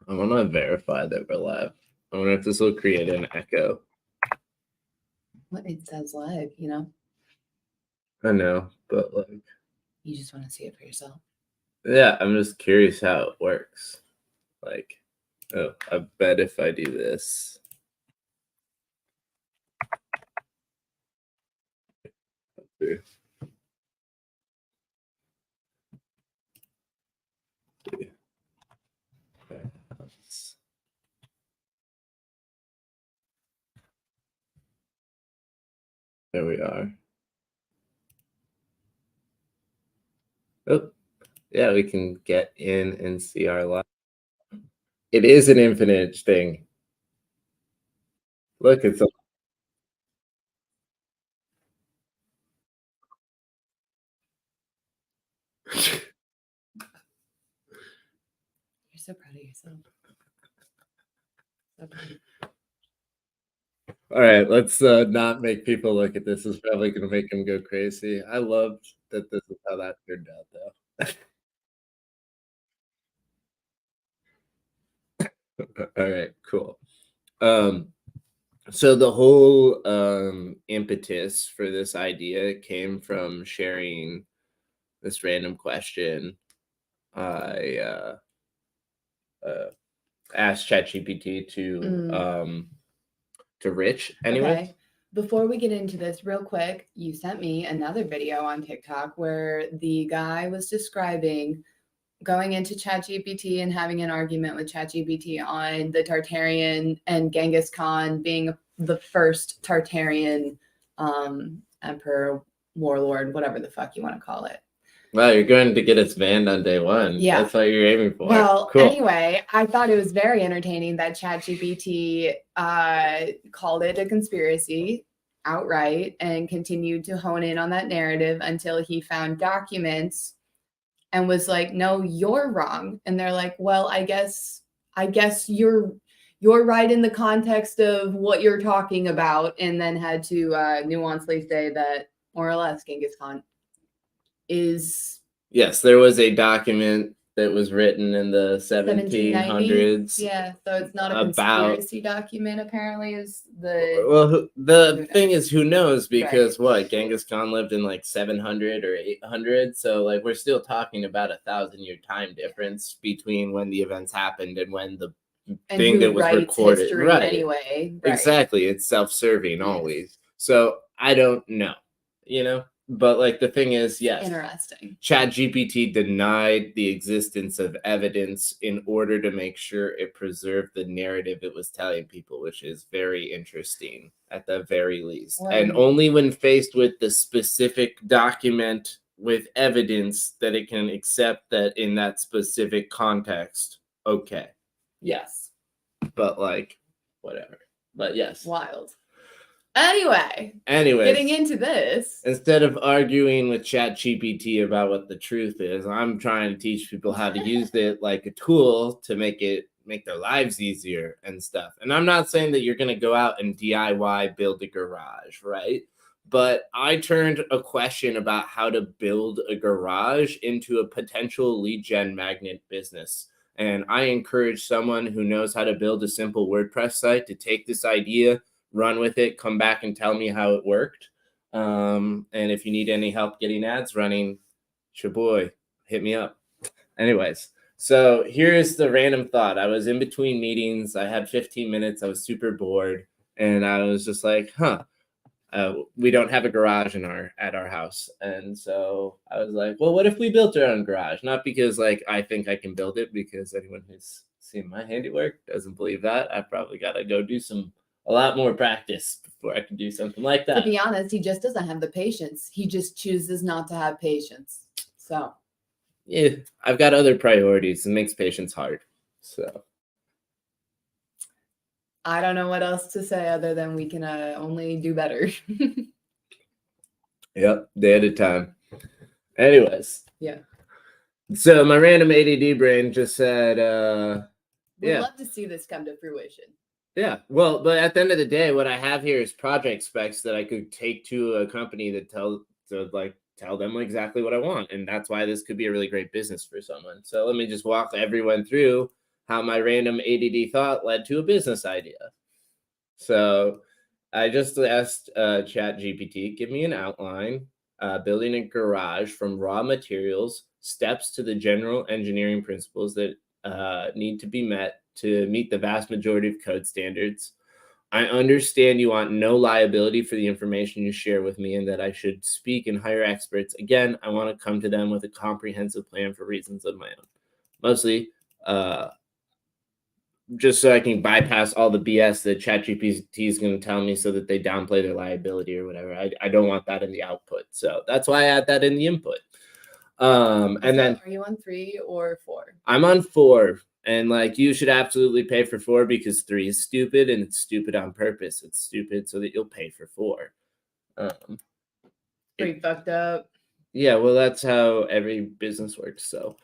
I want to verify that we're live. I wonder if this will create an echo. Well, it says live, you know? I know, but like... You just want to see it for yourself. Yeah, I'm just curious how it works. Like, oh, I bet if I do this... There we are. Oh, yeah, we can get in and see our live. It is an infinite thing. Look, it's a... You're so proud of yourself. So proud. All right, let's not make people look at this. It's probably going to make them go crazy. I loved that this is how that turned out, though. All right, cool. So the whole impetus for this idea came from sharing this random question. I asked ChatGPT to Rich anyway. Okay. Before we get into this, real quick, you sent me another video on TikTok where the guy was describing going into ChatGPT and having an argument with ChatGPT on the Tartarian and Genghis Khan being the first Tartarian emperor, warlord, whatever the fuck you want to call it. Wow, you're going to get us banned on day one. Yeah. That's what you're aiming for. Well, cool. Anyway, I thought it was very entertaining that ChatGPT called it a conspiracy outright and continued to hone in on that narrative until he found documents and was like, no, you're wrong. And they're like, well, I guess you're right in the context of what you're talking about, and then had to nuancely say that more or less Genghis Khan is... Yes, there was a document that was written in the 1700s. Yeah, so it's not a conspiracy document, apparently, is the... Well, the thing is, who knows? Because what, Genghis Khan lived in like 700 or 800, so like we're still talking about 1,000-year time difference between when the events happened and when the thing that was recorded. Right. Anyway. Right. Exactly. It's self-serving always. So I don't know, you know? But like the thing is, yes, interesting. ChatGPT denied the existence of evidence in order to make sure it preserved the narrative it was telling people, which is very interesting at the very least. Well, and only when faced with the specific document with evidence that it can accept that in that specific context. Okay. Yes. But like, whatever. But yes. Wild. Anyway, getting into this. Instead of arguing with ChatGPT about what the truth is, I'm trying to teach people how to use it like a tool to make their lives easier and stuff. And I'm not saying that you're going to go out and DIY build a garage, right? But I turned a question about how to build a garage into a potential lead gen magnet business. And I encourage someone who knows how to build a simple WordPress site to take this idea, run with it, come back and tell me how it worked. And if you need any help getting ads running, shaboy, hit me up. Anyways, so here's the random thought. I was in between meetings. I had 15 minutes. I was super bored. And I was just like, we don't have a garage at our house. And so I was like, well, what if we built our own garage? Not because like I think I can build it, because anyone who's seen my handiwork doesn't believe that. I probably got to go do a lot more practice before I can do something like that. To be honest, he just doesn't have the patience. He just chooses not to have patience. So yeah, I've got other priorities. It makes patience hard. So I don't know what else to say other than we can only do better. Yep, day at a time. Anyways. Yeah. So my random ADD brain just said, We'd love to see this come to fruition. Yeah, well, but at the end of the day, what I have here is project specs that I could take to a company that tell them exactly what I want. And that's why this could be a really great business for someone. So let me just walk everyone through how my random ADD thought led to a business idea. So I just asked ChatGPT, give me an outline, building a garage from raw materials, steps to the general engineering principles that need to be met to meet the vast majority of code standards. I understand you want no liability for the information you share with me and that I should speak and hire experts. Again, I want to come to them with a comprehensive plan for reasons of my own. Mostly, just so I can bypass all the BS that ChatGPT is going to tell me so that they downplay their liability or whatever. I don't want that in the output. So that's why I add that in the input. And So then are you on 3 or 4? I'm on 4. And like you should absolutely pay for 4 because 3 is stupid and it's stupid on purpose. It's stupid so that you'll pay for 4. Pretty fucked up. Yeah, well, that's how every business works. So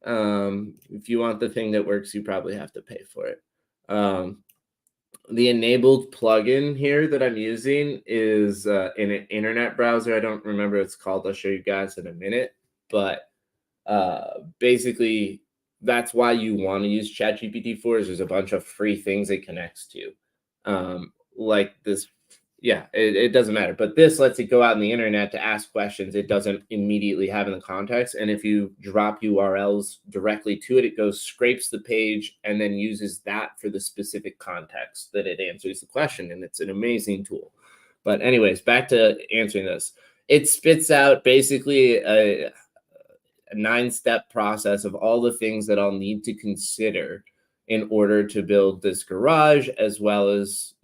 if you want the thing that works, you probably have to pay for it. The enabled plugin here that I'm using is in an internet browser. I don't remember what it's called. I'll show you guys in a minute. But basically, that's why you want to use ChatGPT 4 is there's a bunch of free things it connects to. Like this. Yeah, it doesn't matter. But this lets it go out on the internet to ask questions it doesn't immediately have in the context. And if you drop URLs directly to it, it goes, scrapes the page, and then uses that for the specific context that it answers the question. And it's an amazing tool. But anyways, back to answering this. It spits out basically a 9-step process of all the things that I'll need to consider in order to build this garage, as well as,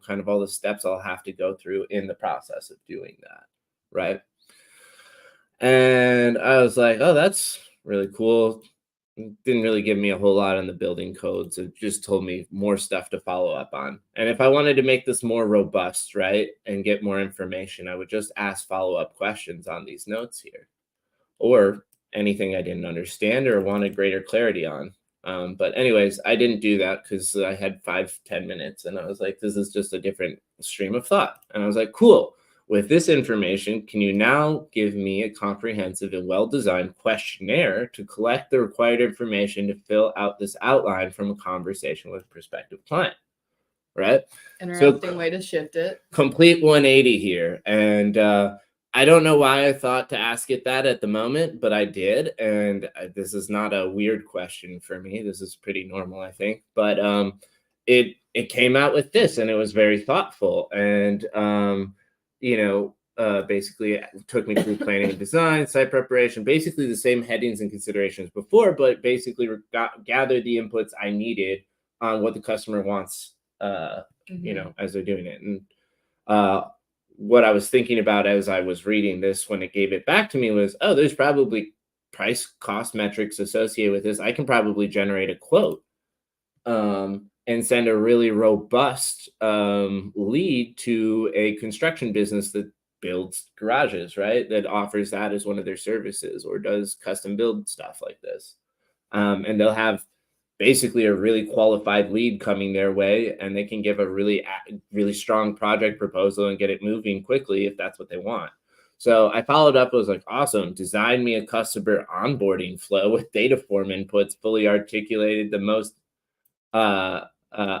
kind of all the steps I'll have to go through in the process of doing that. Right. And I was like, oh, that's really cool. Didn't really give me a whole lot on the building codes. It just told me more stuff to follow up on. And if I wanted to make this more robust, right, and get more information, I would just ask follow-up questions on these notes here, or anything I didn't understand or wanted greater clarity on. But anyways, I didn't do that because I had 5-10 minutes and I was like, this is just a different stream of thought. And I was like, cool. With this information, can you now give me a comprehensive and well-designed questionnaire to collect the required information to fill out this outline from a conversation with a prospective client? Right? Interesting way to shift it. Complete 180 here. And I don't know why I thought to ask it that at the moment, but I did. And this is not a weird question for me. This is pretty normal, I think. But it came out with this, and it was very thoughtful. And basically it took me through planning and design, site preparation, basically the same headings and considerations before, but basically gathered the inputs I needed on what the customer wants, as they're doing it. And what I was thinking about as I was reading this when it gave it back to me was, oh, there's probably price cost metrics associated with this. I can probably generate a quote and send a really robust lead to a construction business that builds garages, right? That offers that as one of their services or does custom build stuff like this. And they'll have basically a really qualified lead coming their way, and they can give a really strong project proposal and get it moving quickly if that's what they want. So I followed up. I was like, awesome. Design me a customer onboarding flow with data form inputs, fully articulated, the most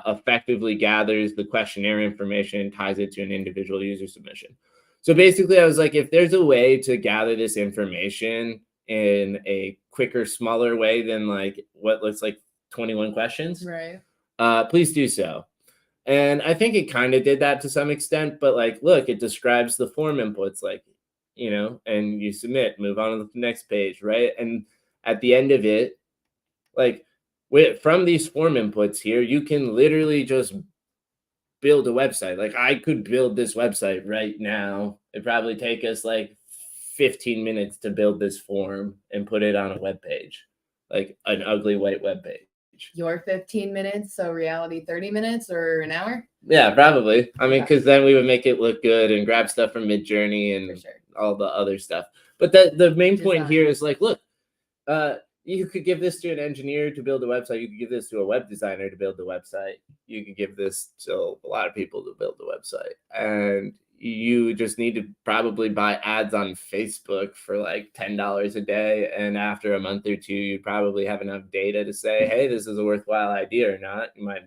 effectively gathers the questionnaire information and ties it to an individual user submission. So basically, I was like, if there's a way to gather this information in a quicker, smaller way than like what looks like 21 questions, right? Please do so. And I think it kind of did that to some extent, but like, look, it describes the form inputs, like, and you submit, move on to the next page, right? And at the end of it, like, from these form inputs here, you can literally just build a website. Like, I could build this website right now. It'd probably take us like 15 minutes to build this form and put it on a web page, like an ugly white web page. Your 15 minutes, so reality 30 minutes or an hour? Yeah, probably. I mean, because then we would make it look good and grab stuff from Midjourney and all the other stuff. But the main point here is like, look, you could give this to an engineer to build a website. You could give this to a web designer to build the website. You could give this to a lot of people to build the website. And you just need to probably buy ads on Facebook for like $10 a day. And after a month or two, you probably have enough data to say, hey, this is a worthwhile idea or not. You might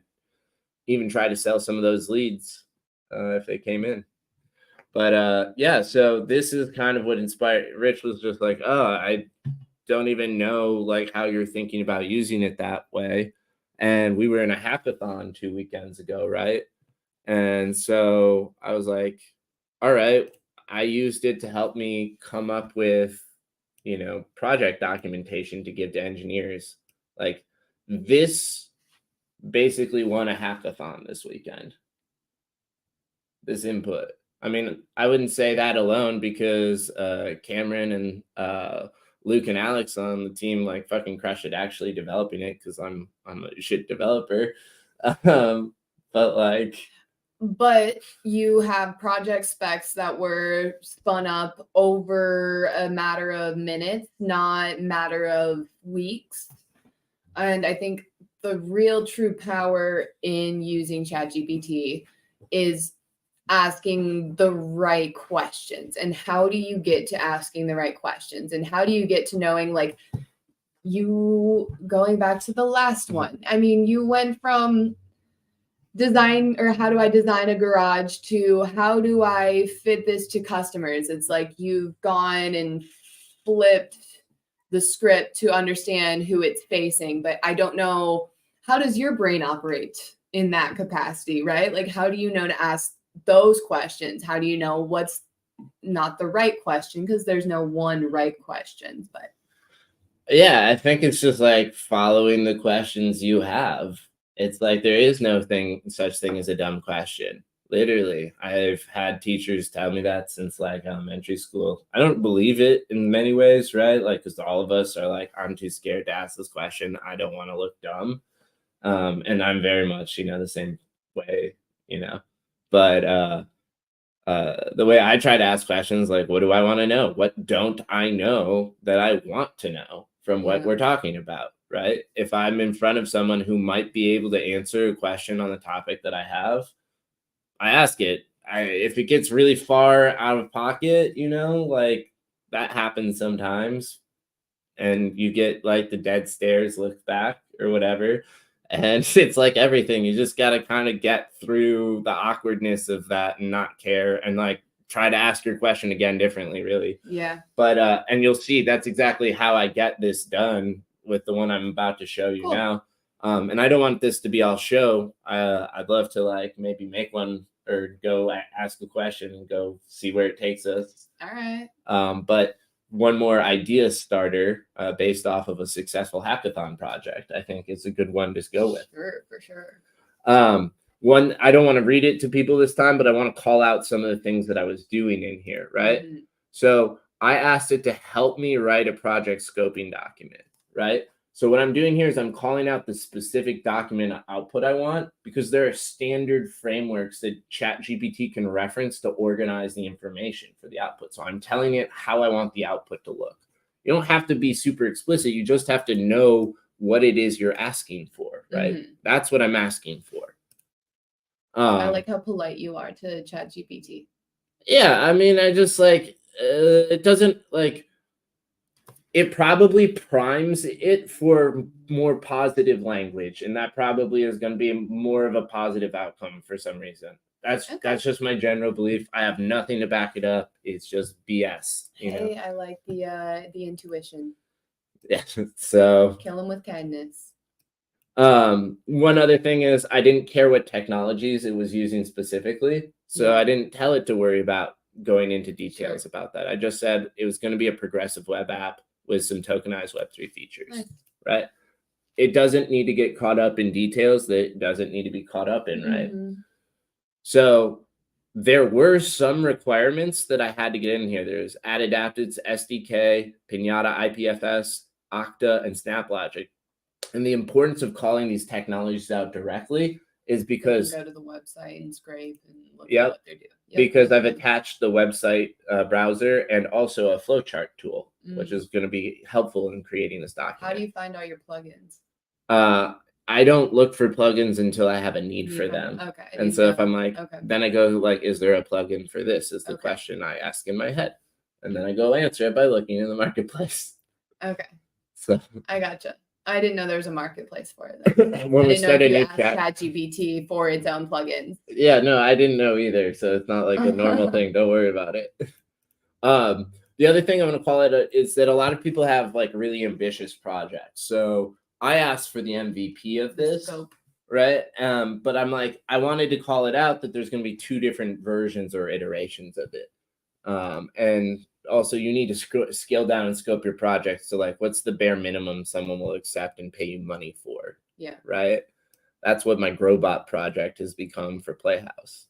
even try to sell some of those leads if they came in. But yeah, so this is kind of what inspired. Rich was just like, oh, I don't even know like how you're thinking about using it that way. And we were in a hackathon 2 weekends ago, right? And so I was like, all right, I used it to help me come up with, project documentation to give to engineers. Like this basically won a hackathon this weekend. This input. I mean, I wouldn't say that alone because Cameron and Luke and Alex on the team like fucking crushed it actually developing it because I'm a shit developer. But like, but you have project specs that were spun up over a matter of minutes, not matter of weeks. And I think the real true power in using ChatGPT is asking the right questions. And how do you get to asking the right questions? And how do you get to knowing, like, you going back to the last one? I mean, you went from design or how do I design a garage to how do I fit this to customers. It's like you've gone and flipped the script to understand who it's facing, but I don't know, how does your brain operate in that capacity, right? Like, how do you know to ask those questions? How do you know what's not the right question? Because there's no one right question. But yeah, I think it's just like following the questions you have. It's like there is no such thing as a dumb question. Literally, I've had teachers tell me that since like elementary school. I don't believe it in many ways, right? Like, because all of us are like, I'm too scared to ask this question. I don't want to look dumb. And I'm very much, the same way, but the way I try to ask questions, like, what do I want to know? What don't I know that I want to know from what we're talking about, right? If I'm in front of someone who might be able to answer a question on the topic that I have, I ask it. If it gets really far out of pocket, like that happens sometimes, and you get like the dead stares look back or whatever. And it's like everything. You just got to kind of get through the awkwardness of that and not care and like try to ask your question again differently, really. yeah. But and you'll see that's exactly how I get this done with the one I'm about to show you now. And I don't want this to be all show. I'd love to like maybe make one or go ask a question and go see where it takes us. All right. But one more idea starter based off of a successful hackathon project, I think is a good one to go with. Sure, for sure. One, I don't want to read it to people this time, but I want to call out some of the things that I was doing in here, right? Mm-hmm. So I asked it to help me write a project scoping document, right? So what I'm doing here is I'm calling out the specific document output I want because there are standard frameworks that ChatGPT can reference to organize the information for the output. So I'm telling it how I want the output to look. You don't have to be super explicit. You just have to know what it is you're asking for, right? Mm-hmm. That's what I'm asking for. I like how polite you are to ChatGPT. Yeah, I mean, I just like, it doesn't like, it probably primes it for more positive language, and that probably is going to be more of a positive outcome for some reason. That's just my general belief. I have nothing to back it up. It's just BS. Hey, I like the intuition. Yeah. So kill them with kindness. One other thing is I didn't care what technologies it was using specifically, so I didn't tell it to worry about going into details about that. I just said it was going to be a progressive web app with some tokenized Web3 features, right? It doesn't need to get caught up in details that it doesn't need to be caught up in, right? Mm-hmm. So there were some requirements that I had to get in here. There's Adapted's SDK, Pinata IPFS, Okta, and SnapLogic. And the importance of calling these technologies out directly is because you can go to the website and scrape and look at what they're doing. Because I've attached the website browser and also a flowchart tool, which is going to be helpful in creating this document. How do you find all your plugins? I don't look for plugins until I have a need for Need one. them. Okay. I And didn't so know if I'm that. like, Okay. then I go like, is there a plugin for this? Is the Okay. question I ask in my head. And then I go answer it by looking in the marketplace. Okay. So I gotcha. I didn't know there was a marketplace for it. Then. when I we didn't know start if a you new asked chat, ChatGPT for its own plugins. yeah, no, I didn't know either. So it's not like a normal thing. Don't worry about it. The other thing I'm going to call it is that a lot of people have like really ambitious projects. So I asked for the MVP of this, Scope. right? But I'm like, I wanted to call it out that there's going to be 2 different versions or iterations of it. And also you need to scale down and scope your project. So like, what's the bare minimum someone will accept and pay you money for? Yeah. Right. That's what my Growbot project has become for Playhouse.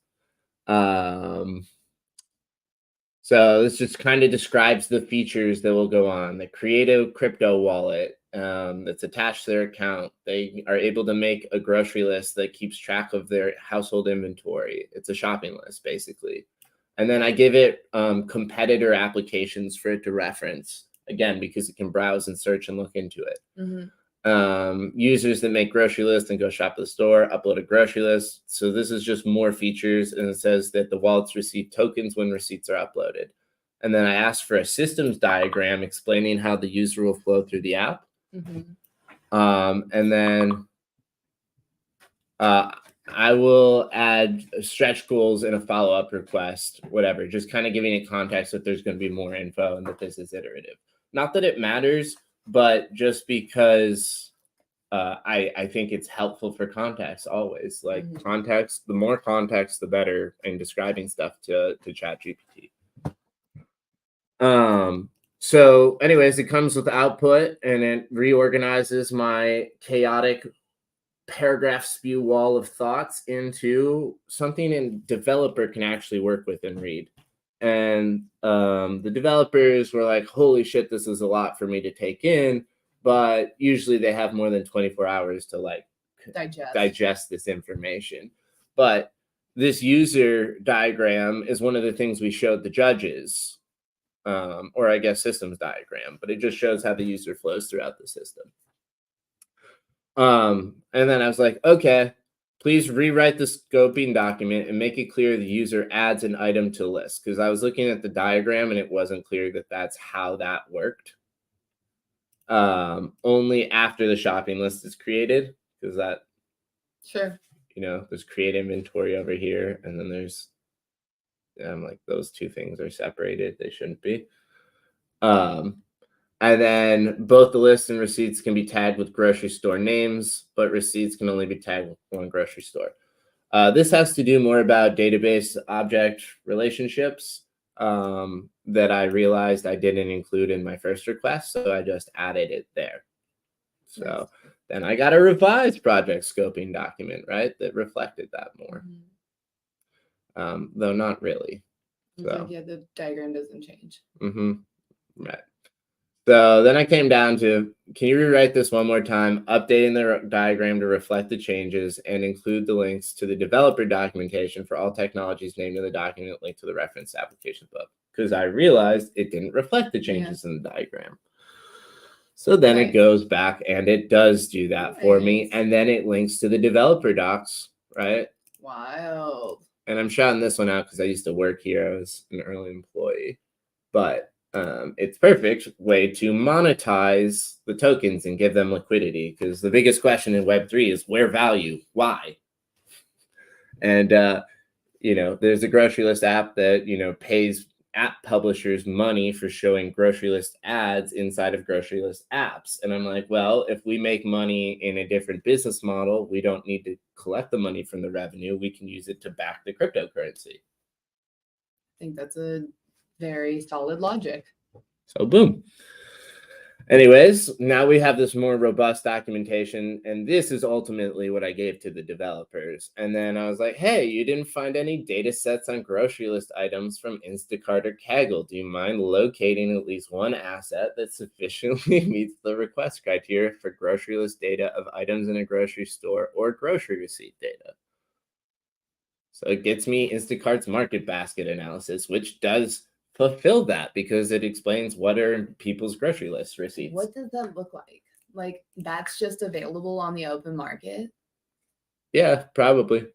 So this just kind of describes the features that will go on. They create a crypto wallet that's attached to their account. They are able to make a grocery list that keeps track of their household inventory. It's a shopping list, basically. And then I give it competitor applications for it to reference, again, because it can browse and search and look into it. Users that make grocery lists and go shop at the store, upload a grocery list. So this is just more features, and it says that the wallets receive tokens when receipts are uploaded. And then I asked for a systems diagram explaining how the user will flow through the app. And then I will add stretch goals and a follow-up request, whatever, just kind of giving it context that there's going to be more info and that this is iterative. Not that it matters, but just because I think it's helpful for context always. Like context, the more context, the better in describing stuff to ChatGPT. So anyways, it comes with output and it reorganizes my chaotic paragraph spew wall of thoughts into something a developer can actually work with and read. And the developers were like, holy shit, this is a lot for me to take in. But usually they have more than 24 hours to like digest this information. But this user diagram is one of the things we showed the judges, or I guess systems diagram, but it just shows how the user flows throughout the system. And then I was like, okay, please rewrite the scoping document and make it clear the user adds an item to list. Because I was looking at the diagram and it wasn't clear that that's how that worked. Only after the shopping list is created, because that, there's create inventory over here, and then there's, like those 2 things are separated. They shouldn't be. And then both the list and receipts can be tagged with grocery store names, but receipts can only be tagged with one grocery store. This has to do more about database object relationships that I realized I didn't include in my first request, so I just added it there. So then I got a revised project scoping document, right, that reflected that more. Though not really. So yeah, the diagram doesn't change. Right. So then I came down to, can you rewrite this one more time, updating the diagram to reflect the changes and include the links to the developer documentation for all technologies named in the document linked to the reference application book? Because I realized it didn't reflect the changes in the diagram. So then it goes back and it does do that for me. And then it links to the developer docs, right? Wild. And I'm shouting this one out because I used to work here. I was an early employee. But it's perfect way to monetize the tokens and give them liquidity, because the biggest question in Web3 is where value, why? And there's a grocery list app that pays app publishers money for showing grocery list ads inside of grocery list apps. And I'm like, well, if we make money in a different business model, we don't need to collect the money from the revenue. We can use it to back the cryptocurrency. I think that's a very solid logic. So boom. Anyways, now we have this more robust documentation, and this is ultimately what I gave to the developers. And then I was like, hey, you didn't find any data sets on grocery list items from Instacart or Kaggle. Do you mind locating at least one asset that sufficiently meets the request criteria for grocery list data of items in a grocery store or grocery receipt data? So it gets me Instacart's market basket analysis, which does fulfill that because it explains what are people's grocery list receipts. What does that look like? Like that's just available on the open market. Yeah, probably.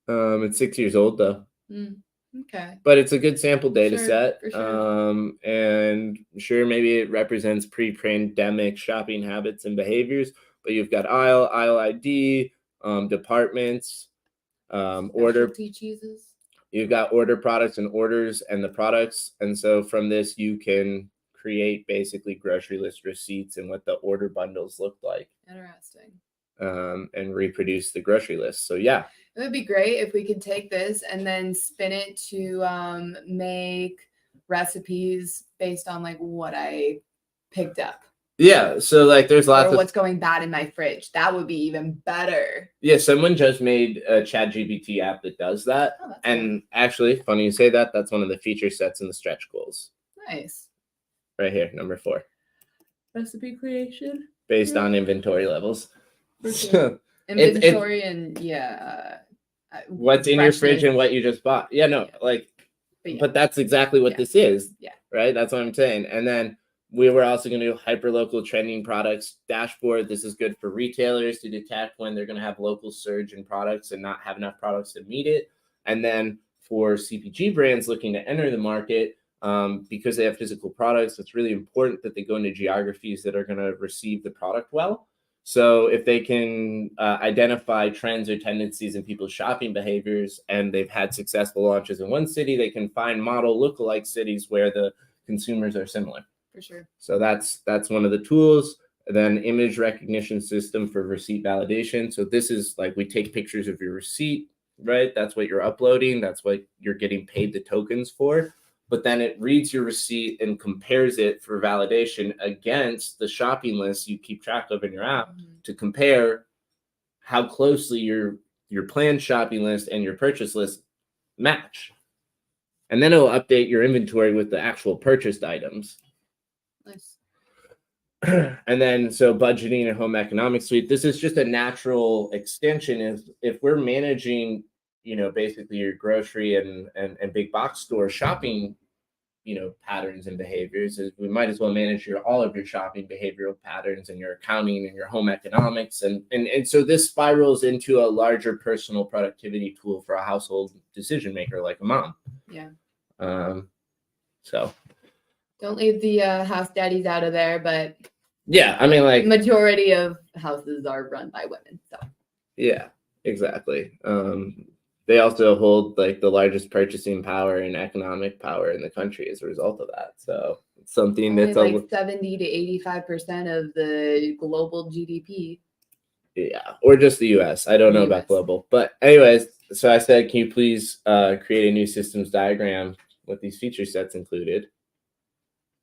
It's 6 years old though. Okay. But it's a good sample data Sure, set. for sure. And sure, maybe it represents pre-pandemic shopping habits and behaviors, but you've got aisle ID, departments, order. Specialty cheeses. You've got order products and orders and the products. And so from this, you can create basically grocery list receipts and what the order bundles look like. Interesting. And reproduce the grocery list. So yeah. It would be great if we could take this and then spin it to make recipes based on like what I picked up. Yeah, so like there's lots or what's going bad in my fridge. That would be even better. Yeah, someone just made a ChatGPT app that does that. Oh, that's and actually, funny you say that, that's one of the feature sets in the stretch goals. Nice. Right here, number 4. Recipe creation. Based on inventory levels. Sure. Inventory and what's in your fridge and what you just bought. Yeah, no, but that's exactly what this is. Yeah. Right? That's what I'm saying. And then we were also going to do hyperlocal trending products dashboard. This is good for retailers to detect when they're going to have local surge in products and not have enough products to meet it. And then for CPG brands looking to enter the market, because they have physical products, it's really important that they go into geographies that are going to receive the product well. So if they can identify trends or tendencies in people's shopping behaviors, and they've had successful launches in one city, they can find model lookalike cities where the consumers are similar. For sure. So that's one of the tools. Then image recognition system for receipt validation. So this is like we take pictures of your receipt, right? That's what you're uploading. That's what you're getting paid the tokens for. But then it reads your receipt and compares it for validation against the shopping list you keep track of in your app to compare how closely your planned shopping list and your purchase list match. And then it'll update your inventory with the actual purchased items. Nice. And then so budgeting and home economics suite, this is just a natural extension. If we're managing, basically your grocery and big box store shopping, patterns and behaviors, we might as well manage all of your shopping behavioral patterns and your accounting and your home economics. And so this spirals into a larger personal productivity tool for a household decision maker like a mom. Yeah. So don't leave the house daddies out of there, but yeah, I mean, like majority of houses are run by women. So yeah, exactly. They also hold like the largest purchasing power and economic power in the country as a result of that. So it's something only that's like 70 to 85% of the global GDP. Yeah, or just the US. I don't know about global. But anyways, so I said, can you please create a new systems diagram with these feature sets included?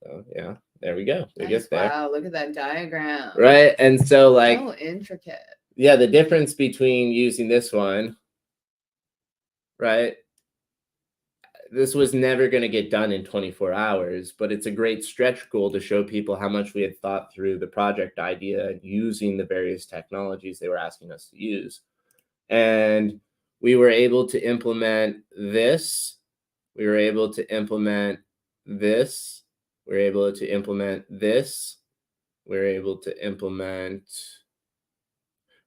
So yeah, there we go. We get there. Wow, look at that diagram. Right. And so like so intricate. Yeah, the difference between using this one, right? This was never going to get done in 24 hours, but it's a great stretch goal to show people how much we had thought through the project idea and using the various technologies they were asking us to use. And we were able to implement this. We were able to implement this. We were able to implement this. We were able to implement...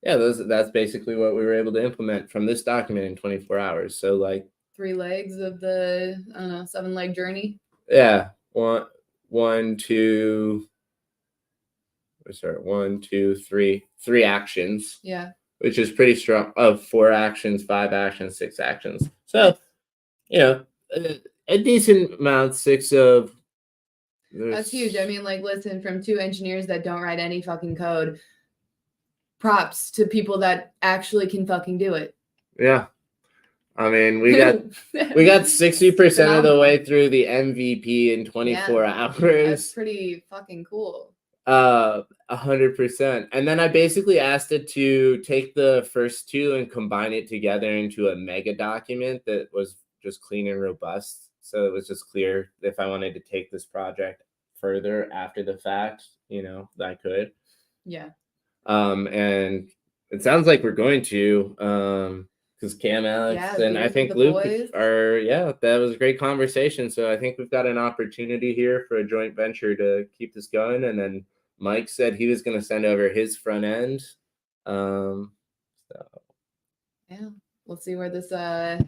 Yeah, that's basically what we were able to implement from this document in 24 hours. So like 3 legs of the 7-leg journey. Yeah, one, two. Sorry, 1, 2, 3, 3 actions. Yeah, which is pretty strong. Of 4 actions, 5 actions, 6 actions. So, a decent amount. 6 of. That's huge. I mean, like, listen, from 2 engineers that don't write any fucking code. Props to people that actually can fucking do it. Yeah. I mean, we got 60% of the way through the MVP in 24 hours. That's pretty fucking cool. 100%. And then I basically asked it to take the first 2 and combine it together into a mega document that was just clean and robust. So it was just clear if I wanted to take this project further after the fact, that I could. Yeah. And it sounds like we're going to, because Cam, Alex, and I think Luke that was a great conversation. So I think we've got an opportunity here for a joint venture to keep this going. And then Mike said he was going to send over his front end. So Yeah, we'll see where this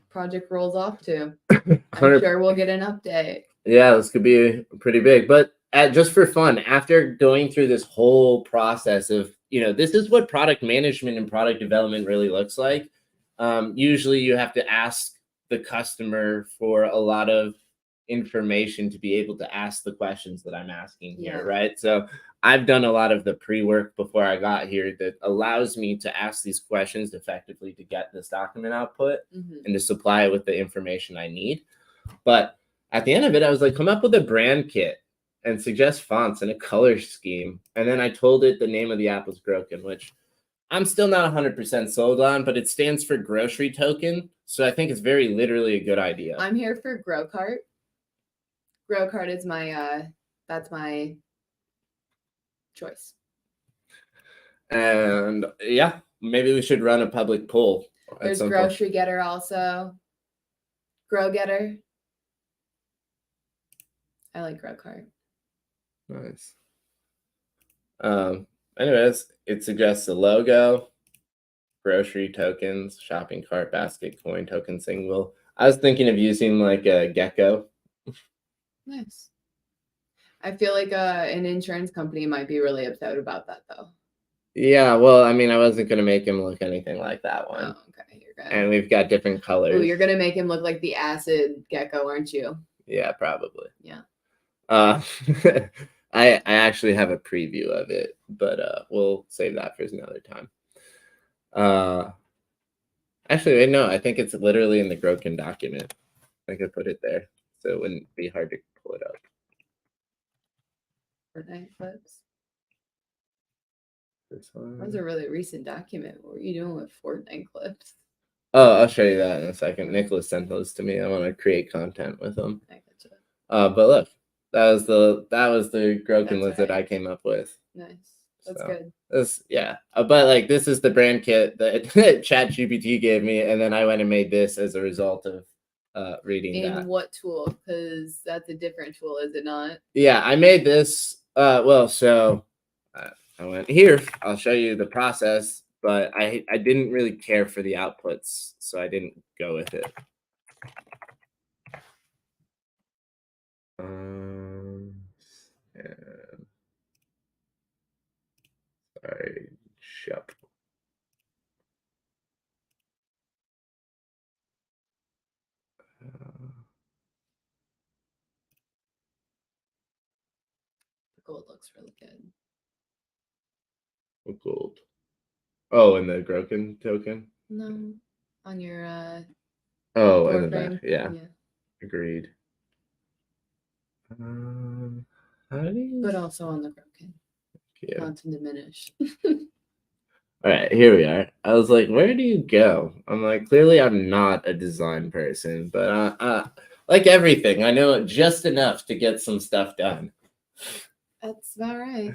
project rolls off to. I'm 100 sure we'll get an update. Yeah, this could be pretty big. But just for fun, after going through this whole process of, this is what product management and product development really looks like. Usually you have to ask the customer for a lot of information to be able to ask the questions that I'm asking here, Yeah. right? So I've done a lot of the pre-work before I got here that allows me to ask these questions effectively to get this document output and to supply it with the information I need. But at the end of it, I was like, come up with a brand kit and suggest fonts and a color scheme. And then I told it the name of the app was Groken, which I'm still not 100% sold on, but it stands for grocery token. So I think it's very literally a good idea. I'm here for Grow Cart. Grow Cart is that's my choice. And yeah, maybe we should run a public poll. There's Grocery Getter also. Grow Getter. I like Grow Cart. Nice. Anyways, it suggests a logo, grocery tokens, shopping cart, basket, coin, token, single. I was thinking of using like a gecko. Nice. I feel like an insurance company might be really upset about that, though. Yeah, well, I mean, I wasn't going to make him look anything like that one. Oh, okay. You're good. And we've got different colors. Oh, you're going to make him look like the acid gecko, aren't you? Yeah, probably. Yeah. I actually have a preview of it, but we'll save that for another time. Actually, wait, no, I think it's literally in the Groken document. I could put it there, so it wouldn't be hard to pull it up. Fortnite clips. This one. That was a really recent document. What were you doing with Fortnite clips? Oh, I'll show you that in a second. Nicholas sent those to me. I want to create content with them. I gotcha. But look, that was the Groken list that I came up with. Nice. That's good. But like this is the brand kit that ChatGPT gave me, and then I went and made this as a result of reading that. In what tool? Because that's a different tool, is it not? Yeah, I made this. So I went here. I'll show you the process, but I didn't really care for the outputs, so I didn't go with it. Sorry, shop. The gold looks really good. What gold? Oh, and the Groken token? No, on your oh, in the back. Yeah. Agreed. How do you... But also on the Groken. Yeah. Not to diminish. All right, here we are. I was like, where do you go? I'm like, clearly I'm not a design person, but like everything, I know just enough to get some stuff done. That's about right.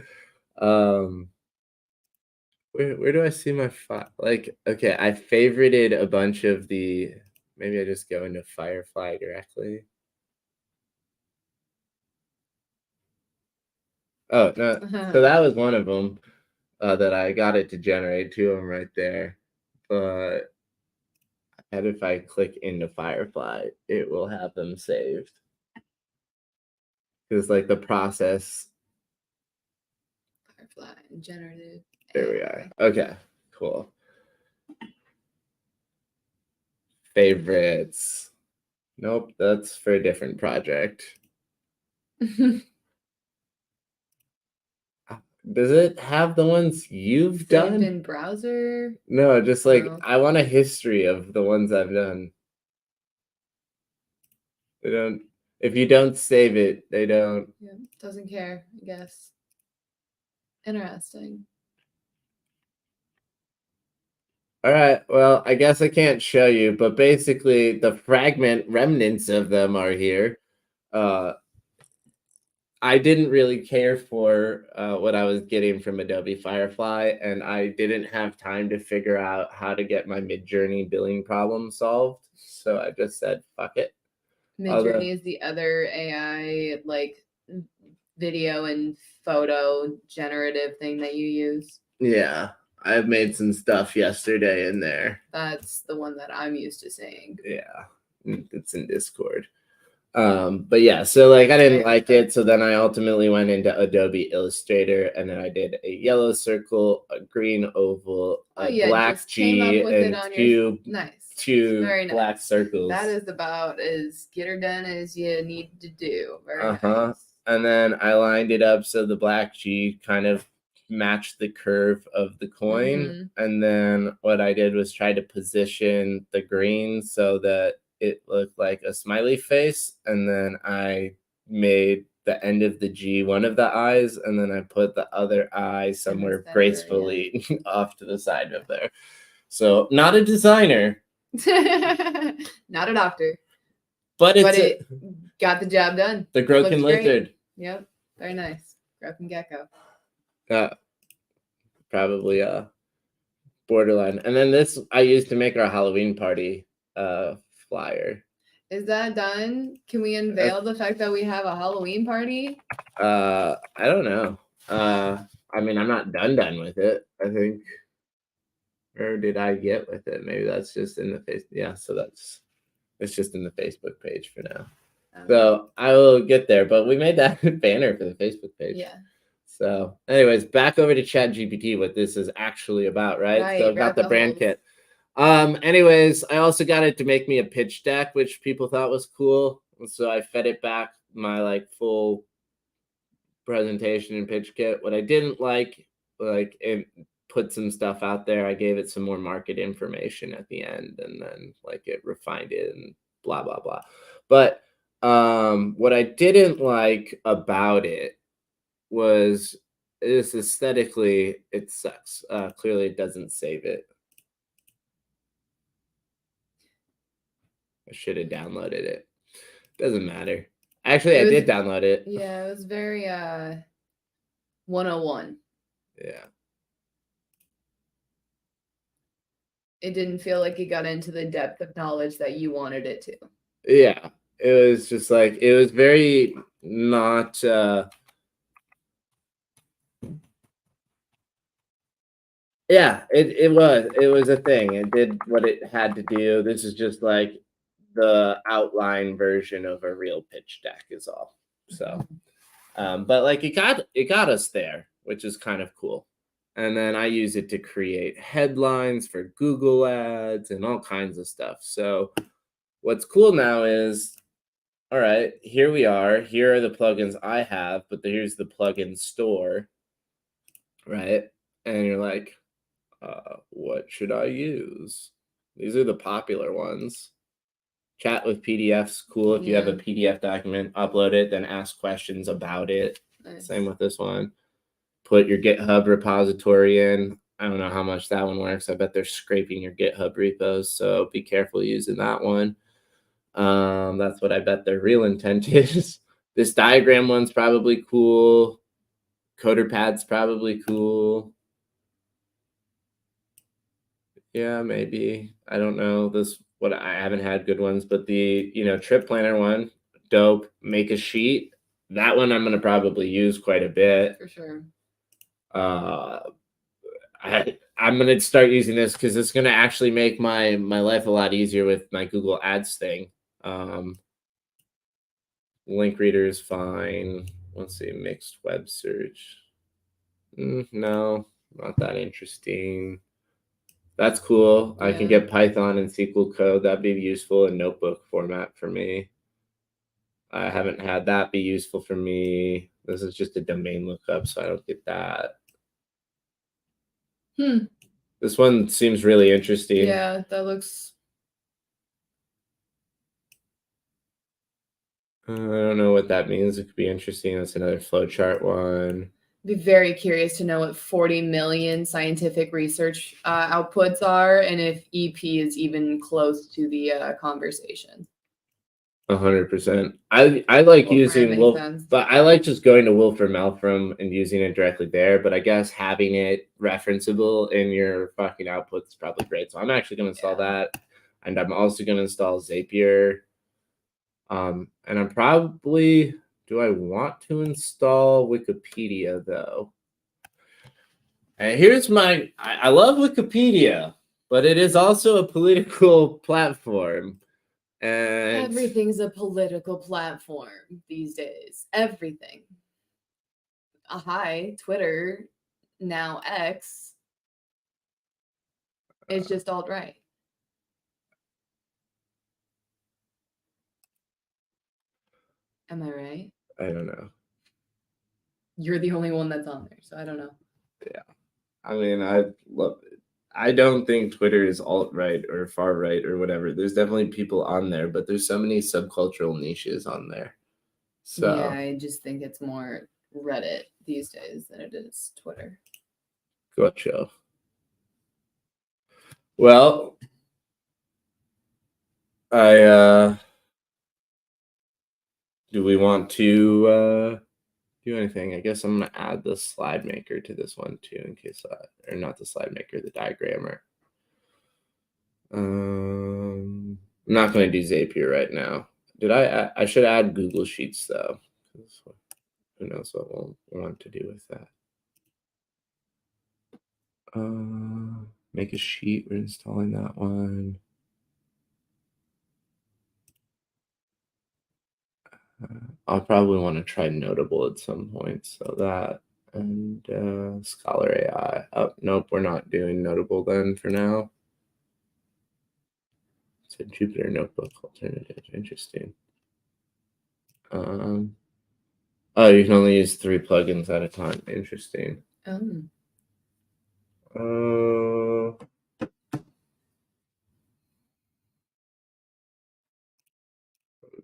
Where do I see my file? Like, okay, I favorited a bunch of the, maybe I just go into Firefly directly. Oh, no, so that was one of them. That I got it to generate, two of them right there. But and if I click into Firefly, it will have them saved. Because like the process. Firefly generative. There we are. Okay, cool. Favorites. Nope, that's for a different project. Does it have the ones you've done? In browser? No, just like I want a history of the ones I've done. They don't. If you don't save it, they don't. Yeah, doesn't care, I guess. Interesting. All right. Well, I guess I can't show you, but basically the remnants of them are here. I didn't really care for what I was getting from Adobe Firefly, and I didn't have time to figure out how to get my Midjourney billing problem solved. So I just said, fuck it. Midjourney is the other AI, like video and photo generative thing that you use? Yeah, I've made some stuff yesterday in there. That's the one that I'm used to seeing. Yeah, it's in Discord. But yeah, so like I didn't like it, so then I ultimately went into Adobe Illustrator, and then I did a yellow circle, a green oval, a black just came up G, with it and on your two two Very black nice. circles. That is about as get her done as you need to do. Very Uh-huh. nice. And then I lined it up so the black G kind of matched the curve of the coin. And then what I did was try to position the green so that it looked like a smiley face. And then I made the end of the G one of the eyes, and then I put the other eye somewhere center, gracefully off to the side of there. So not a designer, Not a doctor, but it got the job done. The Groken Lizard. Yep, very nice. Groken Gecko. Probably borderline. And then this I used to make our Halloween party flyer. Is that done? Can we unveil the fact that we have a Halloween party? I don't know. I mean, I'm not done with it, I think. Or did I get with it? Maybe that's just in the face. Yeah, so it's just in the Facebook page for now. So I will get there, but we made that banner for the Facebook page. Yeah. So anyways, back over to ChatGPT, what this is actually about, right? So I've got the brand kit. Anyways, I also got it to make me a pitch deck, which people thought was cool. So I fed it back my like full presentation and pitch kit. What I didn't like it put some stuff out there. I gave it some more market information at the end, and then like it refined it and blah blah blah. But what I didn't like about it was this aesthetically it sucks. Clearly it doesn't save it. I should have downloaded it. Doesn't matter. Actually, I did download it. Yeah, it was very 101. Yeah. It didn't feel like it got into the depth of knowledge that you wanted it to. Yeah. It was just like it was very not yeah, it was a thing. It did what it had to do. This is just like the outline version of a real pitch deck is all. So but like it got us there, which is kind of cool. And then I use it to create headlines for Google ads and all kinds of stuff. So what's cool now is, all right, here we are. Here are the plugins I have, but here's the plugin store, right? And you're like, what should I use? These are the popular ones. Chat with PDFs, cool. If you have a PDF document, upload it, then ask questions about it. Nice. Same with this one. Put your GitHub repository in. I don't know how much that one works. I bet they're scraping your GitHub repos, so be careful using that one. That's what I bet their real intent is. This diagram one's probably cool. CoderPad's probably cool. Yeah, maybe. I don't know. I haven't had good ones, but the trip planner one, dope. Make a sheet. That one I'm gonna probably use quite a bit. For sure. I'm gonna start using this because it's gonna actually make my life a lot easier with my Google Ads thing. Link reader is fine. Let's see, mixed web search. No, not that interesting. That's cool. Yeah. I can get Python and SQL code. That'd be useful in notebook format for me. I haven't had that be useful for me. This is just a domain lookup, so I don't get that. This one seems really interesting. Yeah, that looks... I don't know what that means. It could be interesting. That's another flowchart one. Be very curious to know what 40 million scientific research outputs are, and if EP is even close to the conversation. 100%. I like using Wolf, but I like just going to Wolfram Malcolm and using it directly there. But I guess having it referenceable in your fucking output is probably great. So I'm actually going to install that, and I'm also going to install Zapier. And I'm probably Do I want to install Wikipedia though? And here's I love Wikipedia, but it is also a political platform. And Everything's a political platform these days. Everything. Hi, Twitter, now X. It's just alt-right. Am I right? I don't know. You're the only one that's on there, so I don't know. Yeah. I mean, I love it. I don't think Twitter is alt-right or far-right or whatever. There's definitely people on there, but there's so many subcultural niches on there. So yeah, I just think it's more Reddit these days than it is Twitter. Gotcha. Well, do we want to do anything? I guess I'm gonna add the slide maker to this one too, in case or not the slide maker, the diagrammer. I'm not gonna do Zapier right now. I should add Google Sheets though. Who knows what we'll want to do with that. Make a sheet. We're installing that one. I'll probably want to try Notable at some point. So that and Scholar AI. Oh, nope, we're not doing Notable then for now. It's a Jupyter Notebook alternative. Interesting. Oh, you can only use 3 plugins at a time. Interesting.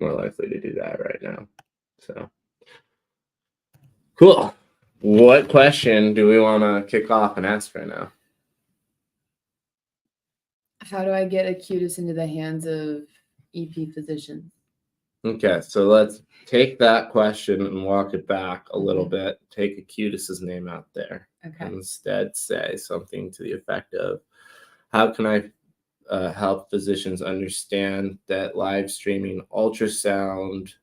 More likely to do that right now. So cool. What question do we want to kick off and ask right now? How do I get Acutus into the hands of EP physicians? Okay, so let's take that question and walk it back a little bit. Take Acutus's name out there. Okay. And instead say something to the effect of, how can I help physicians understand that live streaming ultrasound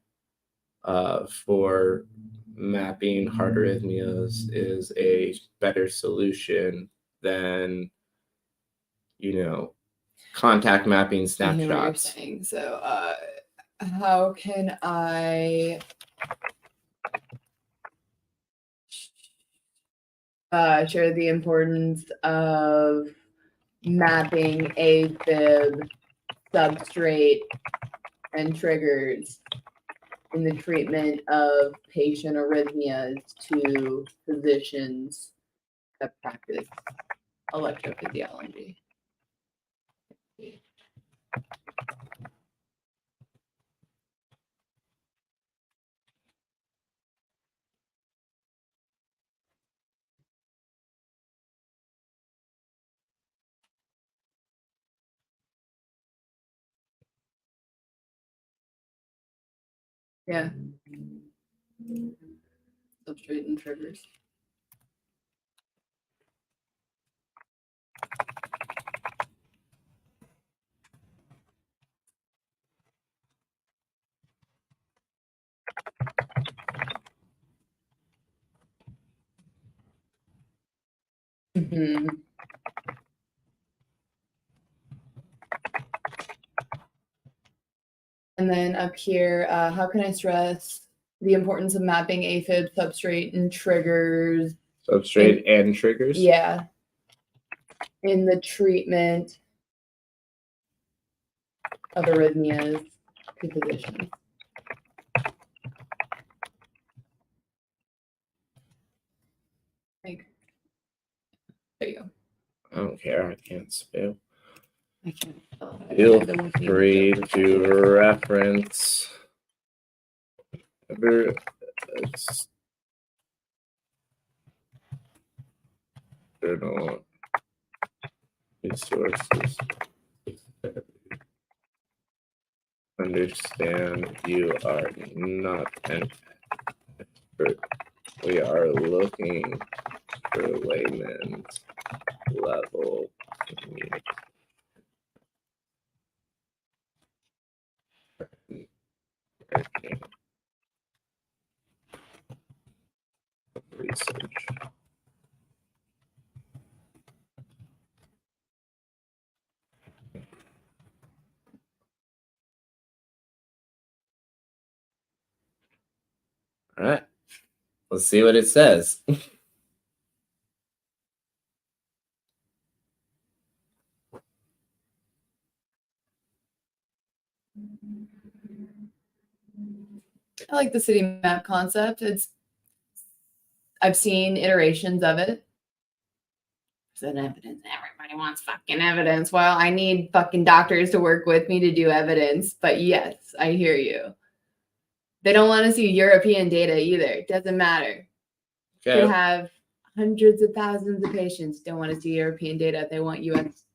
for mapping heart arrhythmias is a better solution than, contact mapping snapshots. I hear what you're saying. So, how can I share the importance of mapping AFib, substrate, and triggers in the treatment of patient arrhythmias to physicians that practice electrophysiology? Yeah. Substrate and triggers. Mm-hmm. And then up here, how can I stress the importance of mapping AFib, substrate, and triggers? Substrate and triggers? Yeah. In the treatment of arrhythmias to physicians. Like, there you go. I don't care. I can't spell. I can't spell. Feel free to reference external resources. Understand you are not an expert. We are looking for layman's level communication. All right. Let's see what it says. I like the city map concept. I've seen iterations of it. There's an evidence. Everybody wants fucking evidence. Well, I need fucking doctors to work with me to do evidence. But yes, I hear you. They don't want to see European data either. It doesn't matter. You Okay. could have hundreds of thousands of patients don't want to see European data. They want US.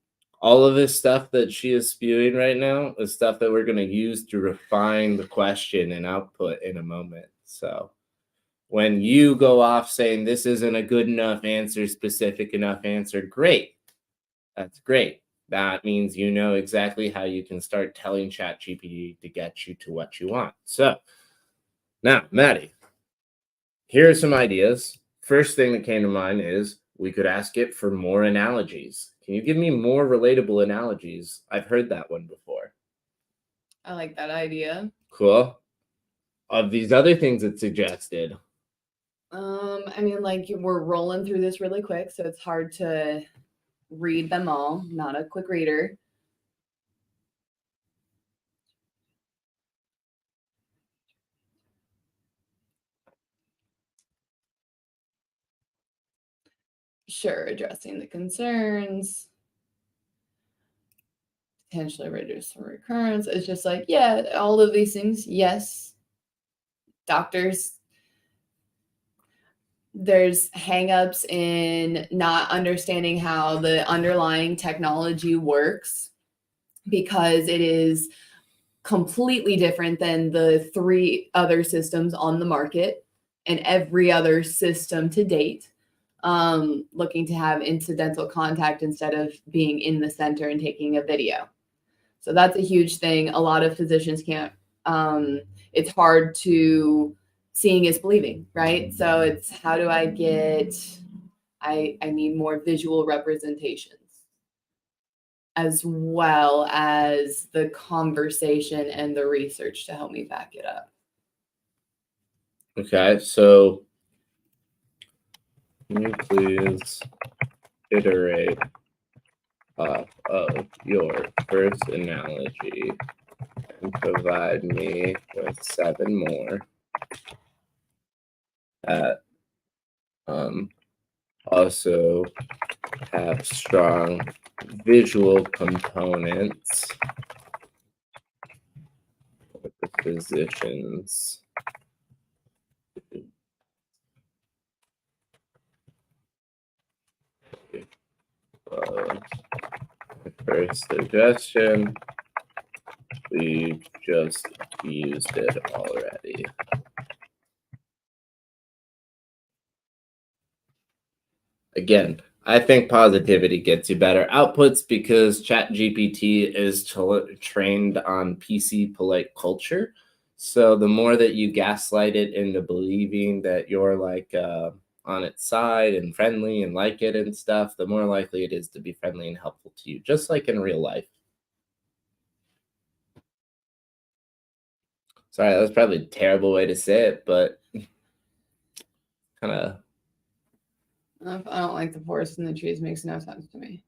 All of this stuff that she is spewing right now is stuff that we're going to use to refine the question and output in a moment. So when you go off saying this isn't a good enough answer, specific enough answer, great. That's great. That means you know exactly how you can start telling ChatGPT to get you to what you want. So now, Maddie, here are some ideas. First thing that came to mind is we could ask it for more analogies. Can you give me more relatable analogies? I've heard that one before. I like that idea. Cool. Of these other things it suggested. I mean, like we're rolling through this really quick, so it's hard to read them all. Not a quick reader. Sure, addressing the concerns, potentially reduce the recurrence. It's just like, yeah, all of these things, yes. Doctors, there's hangups in not understanding how the underlying technology works because it is completely different than the 3 other systems on the market and every other system to date. Looking to have incidental contact instead of being in the center and taking a video. So that's a huge thing. A lot of physicians can't, it's hard to seeing is believing, right? So it's how do I get, I need more visual representations as well as the conversation and the research to help me back it up. Okay, so can you please iterate off of your first analogy and provide me with 7 more that also have strong visual components with the physicians. The first suggestion, we just used it already. Again, I think positivity gets you better outputs because ChatGPT is trained on PC polite culture. So the more that you gaslight it into believing that you're like on its side and friendly and like it and stuff, the more likely it is to be friendly and helpful to you, just like in real life. Sorry, that was probably a terrible way to say it, but kind of. I don't like the forest and the trees. Makes no sense to me.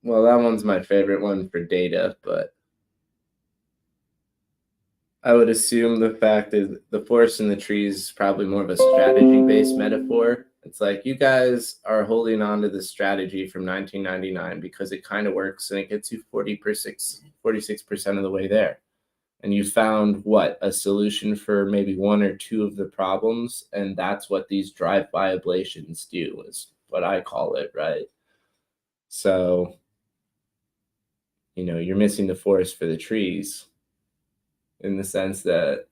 Well, that one's my favorite one for data, but I would assume the fact is the forest and the trees is probably more of a strategy-based metaphor. It's like you guys are holding on to this strategy from 1999 because it kind of works and it gets you 46% of the way there. And you found what? A solution for maybe 1 or 2 of the problems. And that's what these drive-by ablations do, is what I call it, right? So, you're missing the forest for the trees in the sense that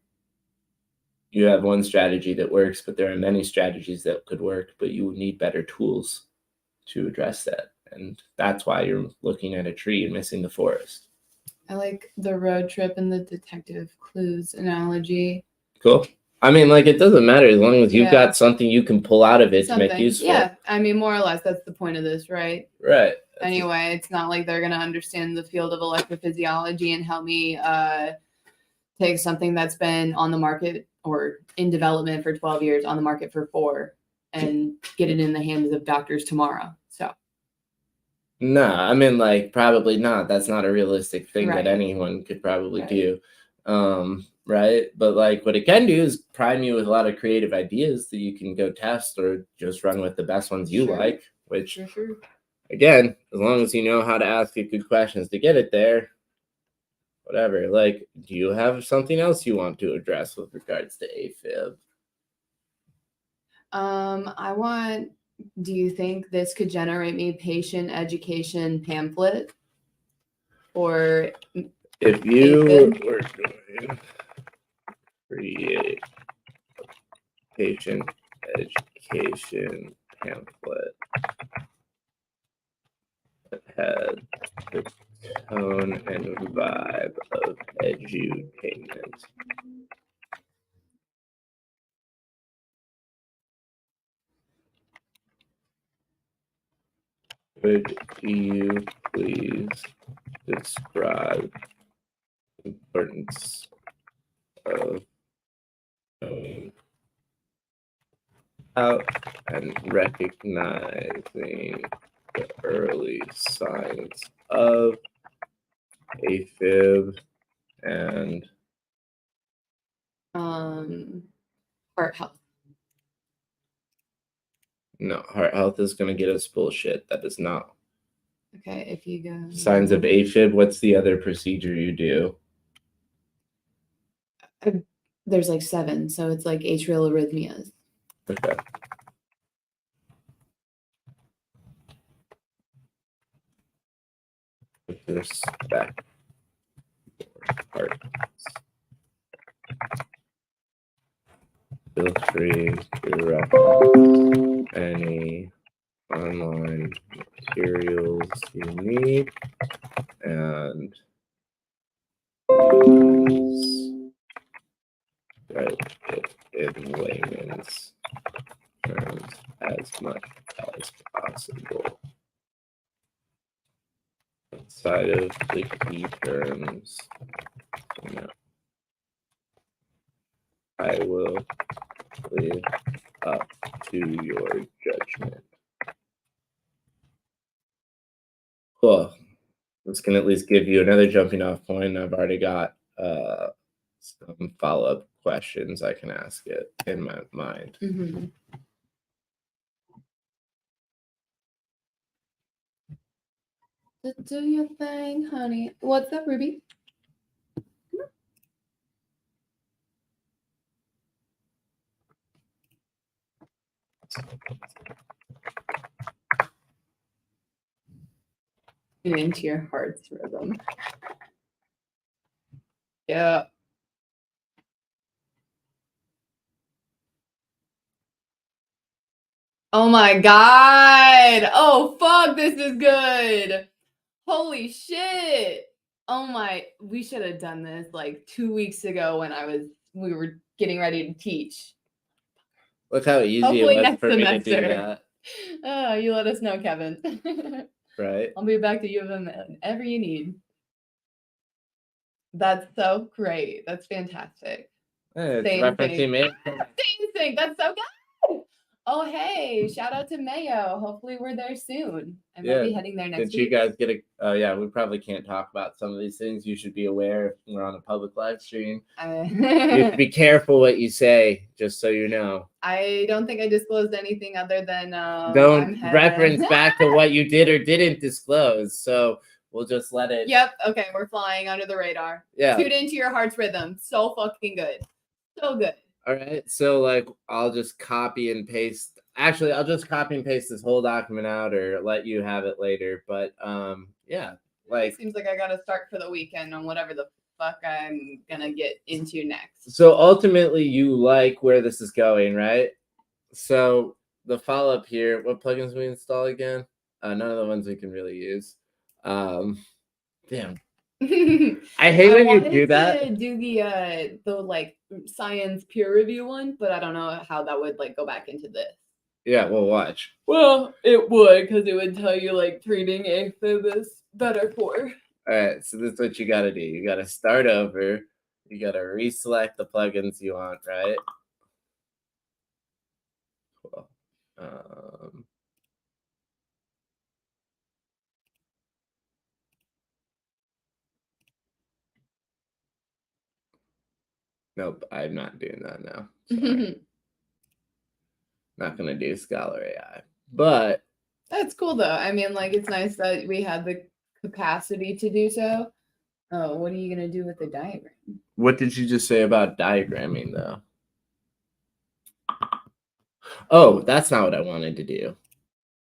you have one strategy that works, but there are many strategies that could work, but you need better tools to address that. And that's why you're looking at a tree and missing the forest. I like the road trip and the detective clues analogy. Cool. I mean, like, it doesn't matter as long as you've got something you can pull out of it to make useful. Yeah, I mean, more or less, that's the point of this, right? Right. Anyway, it's not like they're going to understand the field of electrophysiology and help me take something that's been on the market or in development for 12 years, on the market for 4, and get it in the hands of doctors tomorrow. So No, I mean, like, probably not. That's not a realistic thing Right. that anyone could probably Right. do. Right? But like what it can do is prime you with a lot of creative ideas that you can go test or just run with the best ones you Sure. like, which Sure. again, as long as you know how to ask it good questions to get it there, whatever. Like, do you have something else you want to address with regards to AFib? Do you think this could generate me patient education pamphlet? Or If you AFib? were doing create patient education pamphlet that had the tone and vibe of edutainment, would you please describe the importance of knowing out and recognizing the early signs of AFib and heart health? no, heart health is going to get us bullshit. That is not Okay, if you go signs of AFib. What's the other procedure you do? There's like 7, so it's like atrial arrhythmias. Okay. With respect for heart. Feel free to reference any online materials you need and use write it in layman's terms as much as possible. Outside of the key terms, no, I will leave up to your judgment. Cool. This can at least give you another jumping off point. I've already got some follow-up questions I can ask it in my mind. Mm-hmm. Do your thing, honey. What's up, Ruby? Get into your heart's rhythm. Yeah. Oh my God. Oh, fuck. This is good. Holy shit. Oh my. We should have done this like 2 weeks ago when we were getting ready to teach. Look how easy Hopefully it was next for me to do semester. that. Oh, you let us know, Kevin. Right. I'll be back to U of M whenever you need. That's so great. That's fantastic. It's Same referencing me. Same thing. That's so good. Oh, hey, shout out to Mayo. Hopefully we're there soon. I might be heading there next Did week. you guys get a? Oh yeah, we probably can't talk about some of these things. You should be aware if we're on a public live stream. You should be careful what you say, just so you know. I don't think I disclosed anything other than don't reference back to what you did or didn't disclose. So we'll just let it. Yep. Okay, we're flying under the radar. Yeah. Tune into your heart's rhythm. So fucking good. So good. All right. So like, I'll just copy and paste. Actually, I'll just copy and paste this whole document out, or let you have it later. But yeah, like it seems like I got to start for the weekend on whatever the fuck I'm gonna get into next. So ultimately, you like where this is going, right? So the follow up here, what plugins we install again? None of the ones we can really use. Damn. I hate when you do that. I wanted to do the like science peer review one, but I don't know how that would like go back into this. Yeah, we'll watch. Well, it would, because it would tell you like treating AFib is better for. All right, so this is what you got to do. You got to start over. You gotta reselect the plugins you want, right? Cool. Nope, I'm not doing that now. Sorry. Not gonna do Scholar AI, but that's cool though. I mean, like, it's nice that we had the capacity to do so. Oh, what are you gonna do with the diagram? What did you just say about diagramming, though? Oh, that's not what I wanted to do.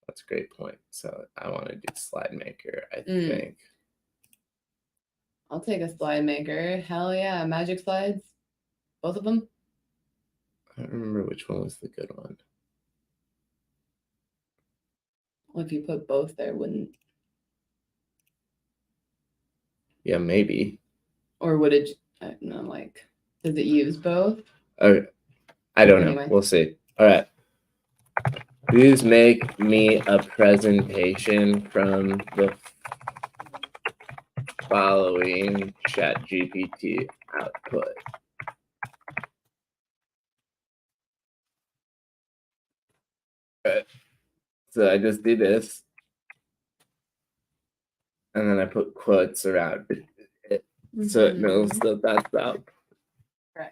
That's a great point. So I want to do Slide Maker, I think. I'll take a slide maker. Hell yeah, magic slides, both of them. I don't remember which one was the good one. Well, if you put both there, wouldn't? Yeah, maybe. Or would it? I don't know, like, does it use both? I don't know. Anyway. We'll see. All right. Please make me a presentation from the following ChatGPT output. All right. So I just do this. And then I put quotes around it so it knows that that's up. Right.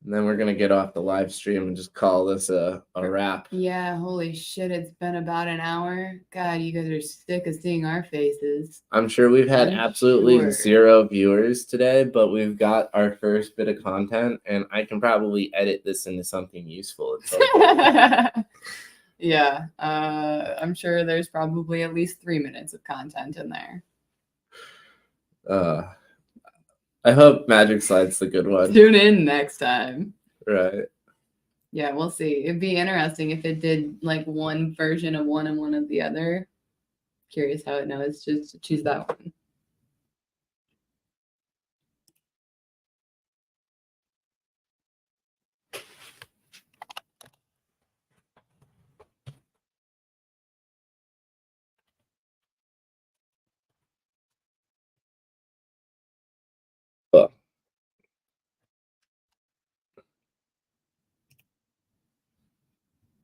And then we're gonna get off the live stream and just call this a wrap. Yeah, holy shit, it's been about an hour. God, you guys are sick of seeing our faces. I'm sure we've had absolutely sure. 0 viewers today, but we've got our first bit of content, and I can probably edit this into something useful. Yeah, I'm sure there's probably at least 3 minutes of content in there. I hope Magic Slide's the good one. Tune in next time. Right. Yeah, we'll see. It'd be interesting if it did like one version of one and one of the other. Curious how it knows just to choose that one. Cool.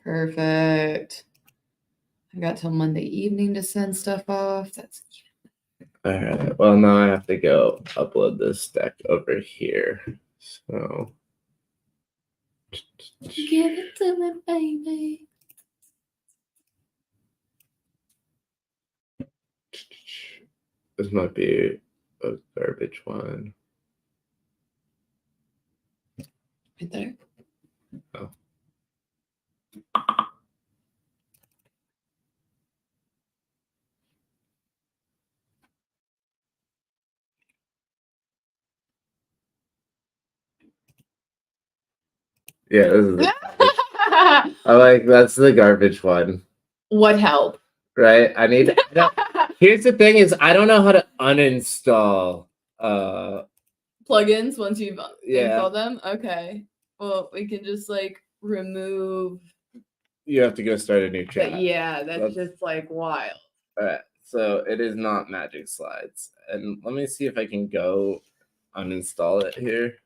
Perfect. I got till Monday evening to send stuff off. That's all right. Well, now I have to go upload this deck over here. So give it to me, baby. This might be a garbage one. Right there. Oh. Yeah, this is that's the garbage one. What help? Right? I need here's the thing is I don't know how to uninstall plugins once you've installed them. Okay. Well, we can just like remove. You have to go start a new chat. But yeah, that's just like wild. All right. So it is not Magic Slides. And let me see if I can go uninstall it here.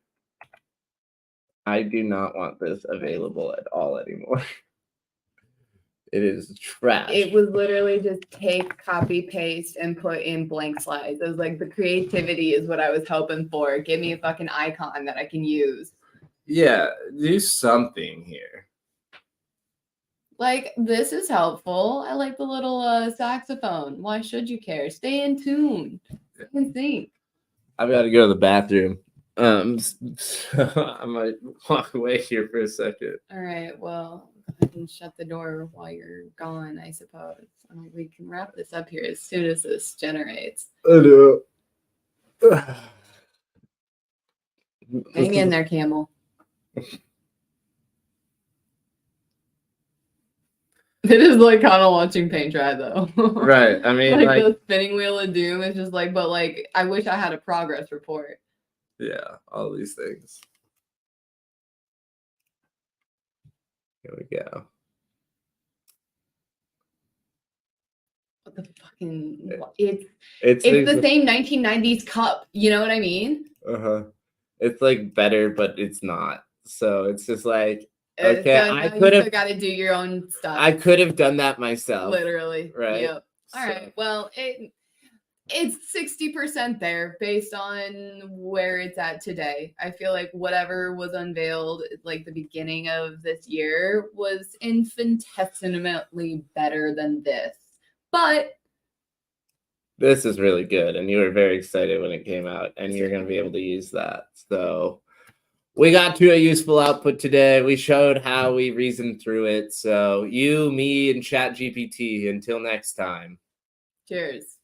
I do not want this available at all anymore. It is trash. It was literally just take, copy, paste, and put in blank slides. It was like the creativity is what I was hoping for. Give me a fucking icon that I can use. Yeah, do something here. Like, this is helpful. I like the little saxophone. Why should you care? Stay in tune. Stay in sync. I've got to go to the bathroom. So I might walk away here for a second. All right. Well, I can shut the door while you're gone, I suppose. We can wrap this up here as soon as this generates. I know. Hang in there, camel. It is like kind of watching paint dry, though. Right. I mean, like the spinning wheel of doom is just like, but like, I wish I had a progress report. Yeah, all these things. Here we go. What the fuck? It's the same 1990s cup. You know what I mean? It's like better, but it's not. So it's just like, Okay, okay, I could have got to do your own stuff. I could have done that myself. Literally. Right. Yep. All right. Well, it's 60% there based on where it's at today. I feel like whatever was unveiled like the beginning of this year was infinitesimally better than this. But this is really good, and you were very excited when it came out, and you're going to be able to use that. So we got to a useful output today. We showed how we reasoned through it. So you, me, and ChatGPT. Until next time. Cheers.